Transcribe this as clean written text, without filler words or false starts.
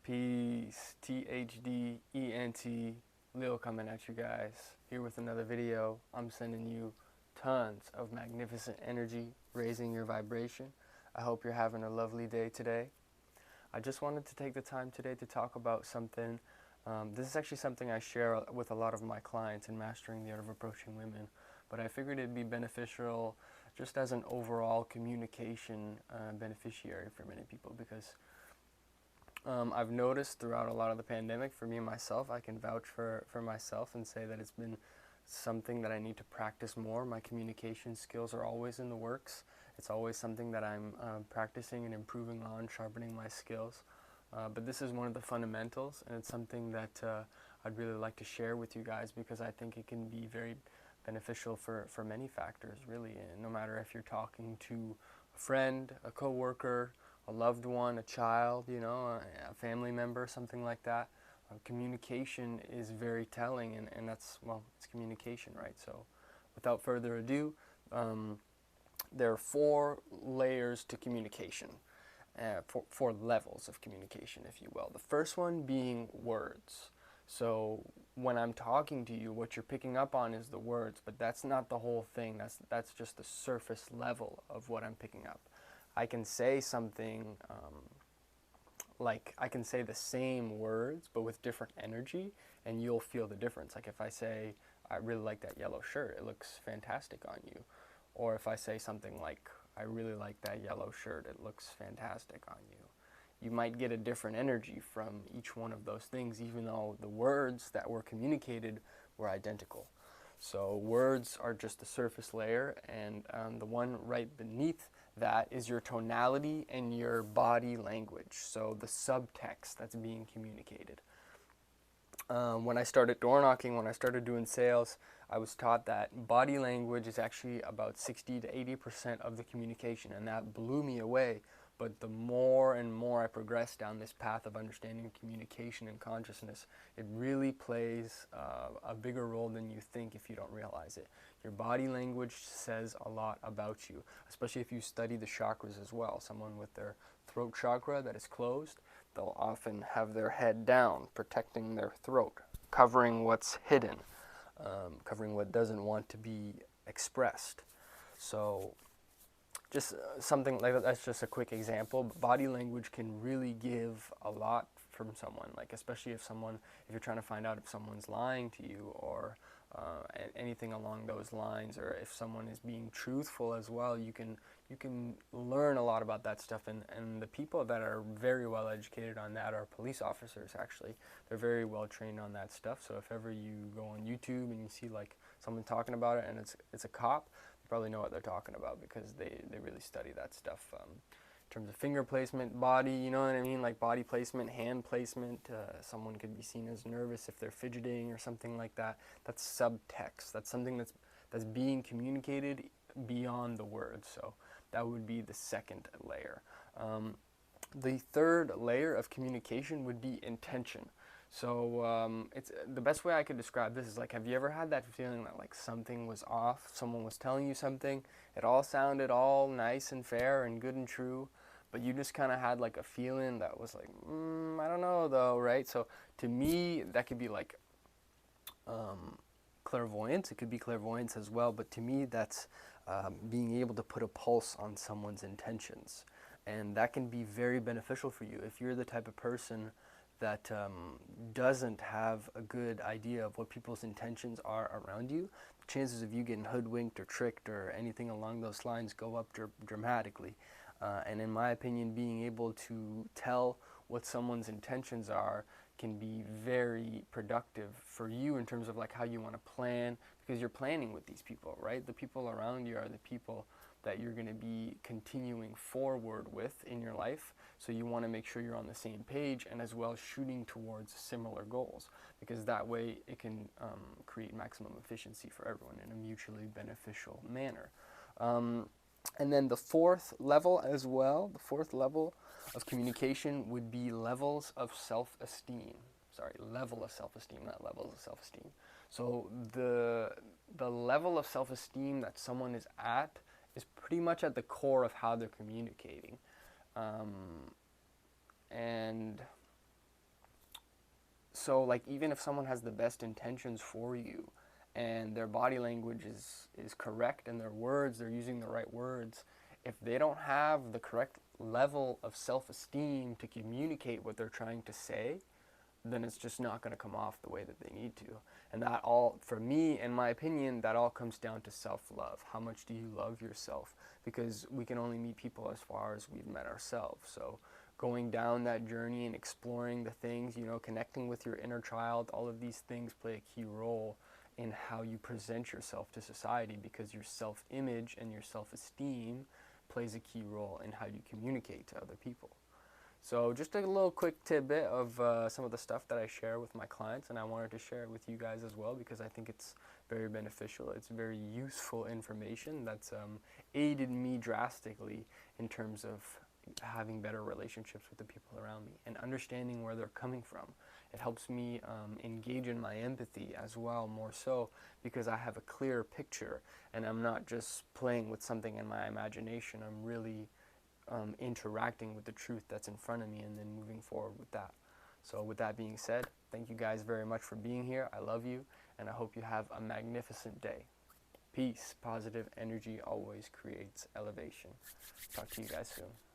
Peace, THD Ent, Lil coming at you guys, here with another video. I'm sending you tons of magnificent energy, raising your vibration. I hope you're having a lovely day today. I just wanted to take the time today to talk about something. This is actually something I share with a lot of my clients in Mastering the Art of Approaching Women, but I figured it'd be beneficial just as an overall communication beneficiary for many people, because I've noticed throughout a lot of the pandemic, for me and myself, I can vouch for myself and say that it's been something that I need to practice more. My communication skills are always in the works. It's always something that I'm practicing and improving on, sharpening my skills. But this is one of the fundamentals, and it's something that I'd really like to share with you guys, because I think it can be very beneficial for many factors, really. And no matter if you're talking to a friend, a coworker, a loved one, a child, a family member, something like that. Communication is very telling, and that's, well, it's communication, right? So without further ado, there are 4 layers to communication, 4 levels of communication, if you will. The first one being words. So when I'm talking to you, what you're picking up on is the words, but that's not the whole thing. That's just the surface level of what I'm picking up. I can say something, like I can say the same words but with different energy, and you'll feel the difference. Like if I say, I really like that yellow shirt, it looks fantastic on you. Or if I say something like, I really like that yellow shirt, it looks fantastic on you. You might get a different energy from each one of those things, even though the words that were communicated were identical. So words are just the surface layer, and the one right beneath that is your tonality and your body language, so the subtext that's being communicated. When I started door knocking, when I started doing sales, I was taught that body language is actually about 60 to 80% of the communication, and that blew me away. But the more and more I progressed down this path of understanding communication and consciousness, it really plays a bigger role than you think if you don't realize it. Your body language says a lot about you, especially if you study the chakras as well. Someone with their throat chakra that is closed, they'll often have their head down, protecting their throat, covering what's hidden, covering what doesn't want to be expressed. So just something like that, that's just a quick example. But body language can really give a lot from someone, like especially if you're trying to find out if someone's lying to you, or anything along those lines, or if someone is being truthful as well. You can learn a lot about that stuff, and the people that are very well educated on that are police officers. Actually, they're very well trained on that stuff. So if ever you go on YouTube and you see like someone talking about it and it's a cop, you probably know what they're talking about, because they really study that stuff. In terms of finger placement, body, you know what I mean, like body placement, hand placement. Someone could be seen as nervous if they're fidgeting or something like that. That's subtext. That's something that's being communicated beyond the words. So that would be the second layer. The third layer of communication would be intention. So it's the best way I could describe this is like, have you ever had that feeling that like something was off? Someone was telling you something, it all sounded all nice and fair and good and true, but you just kind of had like a feeling that was like, I don't know though, right? So to me, that could be like clairvoyance. It could be clairvoyance as well, but to me, that's being able to put a pulse on someone's intentions, and that can be very beneficial for you if you're the type of person that doesn't have a good idea of what people's intentions are around you. The chances of you getting hoodwinked or tricked or anything along those lines go up dramatically. And in my opinion, being able to tell what someone's intentions are can be very productive for you in terms of like how you want to plan, because you're planning with these people, right? The people around you are the people that you're going to be continuing forward with in your life. So you want to make sure you're on the same page, and as well shooting towards similar goals, because that way it can create maximum efficiency for everyone in a mutually beneficial manner. And then the fourth level as well, the fourth level of communication would be levels of self-esteem. Sorry, level of self-esteem, not levels of self-esteem. So the level of self-esteem that someone is at is pretty much at the core of how they're communicating. And So like even if someone has the best intentions for you and their body language is correct and their words, they're using the right words, if they don't have the correct level of self-esteem to communicate what they're trying to say, then it's just not going to come off the way that they need to. And that all, for me, in my opinion, that all comes down to self-love. How much do you love yourself? Because we can only meet people as far as we've met ourselves. So going down that journey and exploring the things, you know, connecting with your inner child, all of these things play a key role in how you present yourself to society, because your self-image and your self-esteem plays a key role in how you communicate to other people. So just a little quick tidbit of some of the stuff that I share with my clients, and I wanted to share it with you guys as well because I think it's very beneficial. It's very useful information that's aided me drastically in terms of having better relationships with the people around me and understanding where they're coming from. It helps me engage in my empathy as well, more so, because I have a clear picture and I'm not just playing with something in my imagination. I'm really interacting with the truth that's in front of me and then moving forward with that. So with that being said, thank you guys very much for being here. I love you, and I hope you have a magnificent day. Peace. Positive energy always creates elevation. Talk to you guys soon.